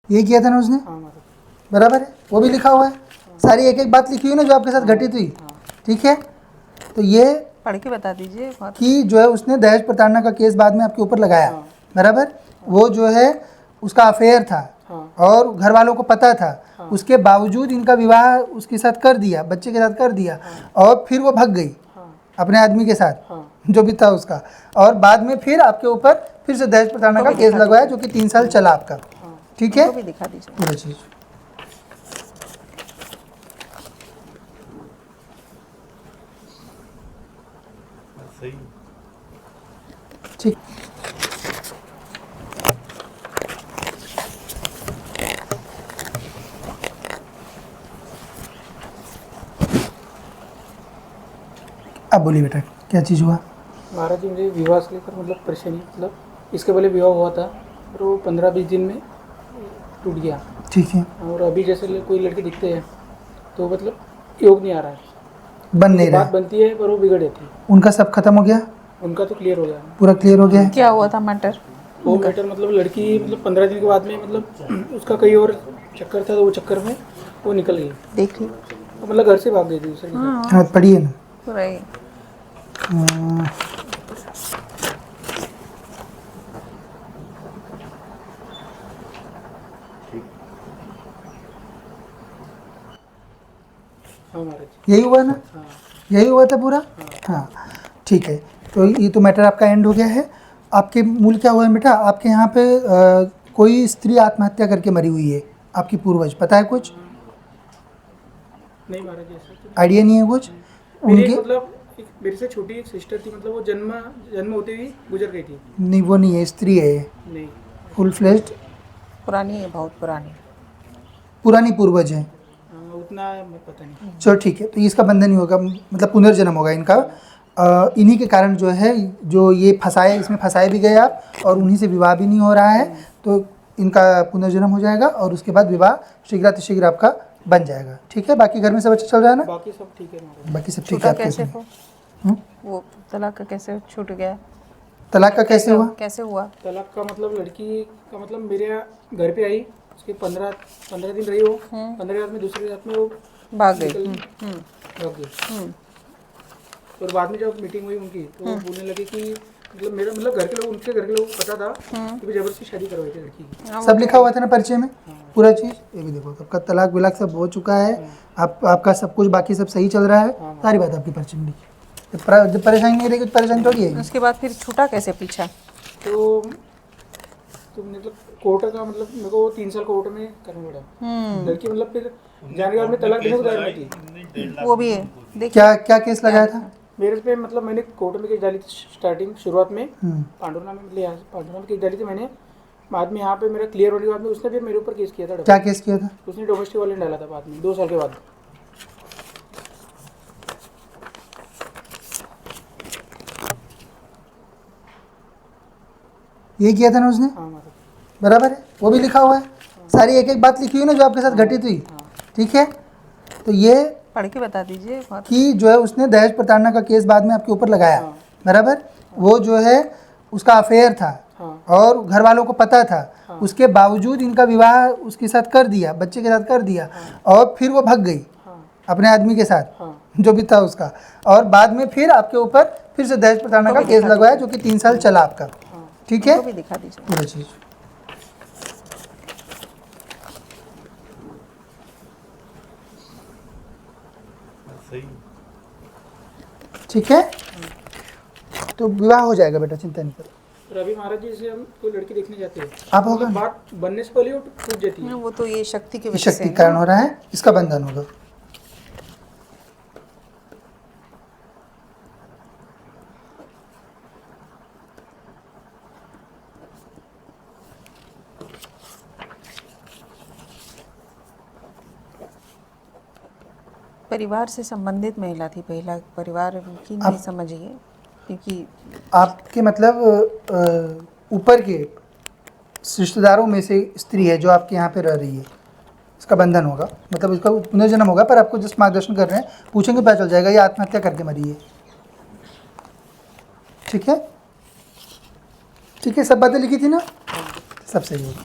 ये किया था ना उसने, बराबर है, वो भी लिखा हुआ है, सारी एक एक बात लिखी हुई ना जो आपके साथ घटित हुई, ठीक है। तो ये पढ़ के बता दीजिए कि जो है उसने दहेज प्रताड़ना का केस बाद में आपके ऊपर लगाया, बराबर। वो जो है उसका अफेयर था और घर वालों को पता था, उसके बावजूद इनका विवाह उसके साथ कर दिया, बच्चे के साथ कर दिया, और फिर वो भाग गई अपने आदमी के साथ जो भी था उसका, और बाद में फिर आपके ऊपर फिर से दहेज प्रताड़ना का केस लगवाया जो कि 3 साल चला आपका, ठीक है। भी दिखा दीजिए पूरा चीज ठीक। अब बोलिए बेटा क्या चीज़ हुआ। महाराज जी मुझे विवाह से लेकर मतलब परेशानी, मतलब इसके पहले विवाह हुआ था और वो 15-20 दिन में टूट गया, ठीक है, और अभी जैसे कोई लड़के दिखते हैं तो मतलब योग नहीं आ रहा है, बन नहीं रहा बात बनती है पर वो बिगड़ जाती है। उनका सब खत्म हो गया, उनका तो क्लियर हो गया, पूरा क्लियर हो गया है। क्या हुआ था मैटर? वो मैटर मतलब लड़की मतलब 15 दिन के बाद में मतलब उसका कहीं और चक्कर था, तो वो चक्कर में वो निकल गई, देख ली तो मतलब घर से भाग गई थी दूसरे के साथ। हाँ पढ़िए ना। पूरा ही। हाँ महाराज यही हुआ ना, हाँ यही हुआ था पूरा, हाँ ठीक है। तो ये तो मैटर आपका एंड हो गया है। आपके मूल क्या हुआ है बेटा, आपके यहाँ पे कोई स्त्री आत्महत्या करके मरी हुई है, आपकी पूर्वज, पता है कुछ नहीं महाराज ऐसा तो आइडिया नहीं है कुछ मेरी उनके? मतलब एक मेरे से छोटी एक सिस्टर थी, मतलब वो जन्म होते ही गुजर गई थी। नहीं वो नहीं है, स्त्री है ये, नहीं फुल फ्लेज्ड पुरानी है, बहुत पुरानी। पुरानी पूर्वज है। उतना मैं पता नहीं। चलो ठीक है, तो इसका बंधन नहीं होगा, मतलब पुनर्जन्म होगा इनका। इन्हीं के कारण जो है, जो ये फंसाए, इसमें फंसाए भी गए आप, और उन्हीं से विवाह भी नहीं हो रहा है, तो इनका पुनर्जन्म हो जाएगा और उसके बाद विवाह शीघ्रातिशीघ्र आपका बन जाएगा, ठीक है। बाकी घर में सब अच्छा चल रहा है ना? बाकी सब ठीक है महाराज। बाकी सब ठीक छूटा है आपके कैसे इसमें? हो? वो तलाक का कैसे छूट गया? तलाक का कैसे हुआ? कैसे हुआ? तलाक का मतलब लड़की का मतलब मेरे यहाँ घर पे आई, उसके 15 दिन रही, वो 15 बाद में दूसरे रात में वो भाग गई। भाग गई। और बाद में जब मीटिंग हुई उनकी, तो वो बोलने लगे कि मतलब मेरा मतलब घर के लोग, उनके घर के लोग पता था कि जबरदस्ती शादी करवाई थी लड़की की। सब लिखा हुआ था ना परिचय में, पूरा चीज़। ये भी देखो, सबका तलाक विलाक सब हो चुका है, आपका सब कुछ बाकी सब सही चल रहा है, सारी बात आपकी परिचय में लिखी। जब परेशानी नहीं रहेगी तो परेशानी थोड़ी है। उसके बाद फिर छूटा कैसे पीछा? तो मतलब कोर्ट का मतलब मेरे को 3 साल कोर्ट में करना पड़ा। लड़की मतलब फिर जाने के बाद में तलाक देने को तैयार नहीं थी। वो भी है, देखिए क्या केस लगाया था? मेरे पे मतलब मैंने कोर्ट में केस डाली थी स्टार्टिंग शुरुआत में, पांडुरना में, मतलब यहाँ पांडुरना में केस डाली थी मैंने। बाद में यहाँ पे मेरा क्लियर होने के बाद में उसने फिर मेरे ऊपर केस किया था। क्या केस किया था? उसने डोमेस्टिक वायलेंस डाला था बाद में 2 साल के बाद। ये किया था ना उसने, हाँ मतलब बराबर है, वो भी लिखा हुआ है, सारी एक एक बात लिखी हुई ना जो आपके साथ घटित हुई, ठीक है। तो ये पढ़ के बता दीजिए कि जो है उसने दहेज प्रताड़ना का केस बाद में आपके ऊपर लगाया, बराबर। वो जो है उसका अफेयर था और घर वालों को पता था, उसके बावजूद इनका विवाह उसके साथ कर दिया, बच्चे के साथ कर दिया, और फिर वो भाग गई अपने आदमी के साथ जो भी था उसका, और बाद में फिर आपके ऊपर फिर से दहेज प्रताड़ना का केस लगवाया जो कि 3 साल चला आपका, ठीक है। भी दिखा दीजिए। पूरा चीज़ ठीक है, तो विवाह हो जाएगा बेटा, चिंता नहीं करो। और अभी महाराज जी से हम कोई लड़की देखने जाते हैं, आप होगा मतलब बात बनने से पहले वो टूट जाती है। वो तो ये शक्ति की ये वजह शक्ति से के कारण हो रहा है, इसका बंधन होगा। परिवार से संबंधित महिला थी, पहला परिवार की नहीं समझिए, क्योंकि आपके मतलब ऊपर के रिश्तेदारों में से स्त्री है जो आपके यहाँ पे रह रही है, इसका बंधन होगा, मतलब इसका पुनर्जन्म होगा। पर आपको जस्ट मार्गदर्शन कर रहे हैं, पूछेंगे पता चल जाएगा ये आत्महत्या करके मरी है, ठीक है। ठीक है, सब बातें लिखी थी ना, सब सही होगी।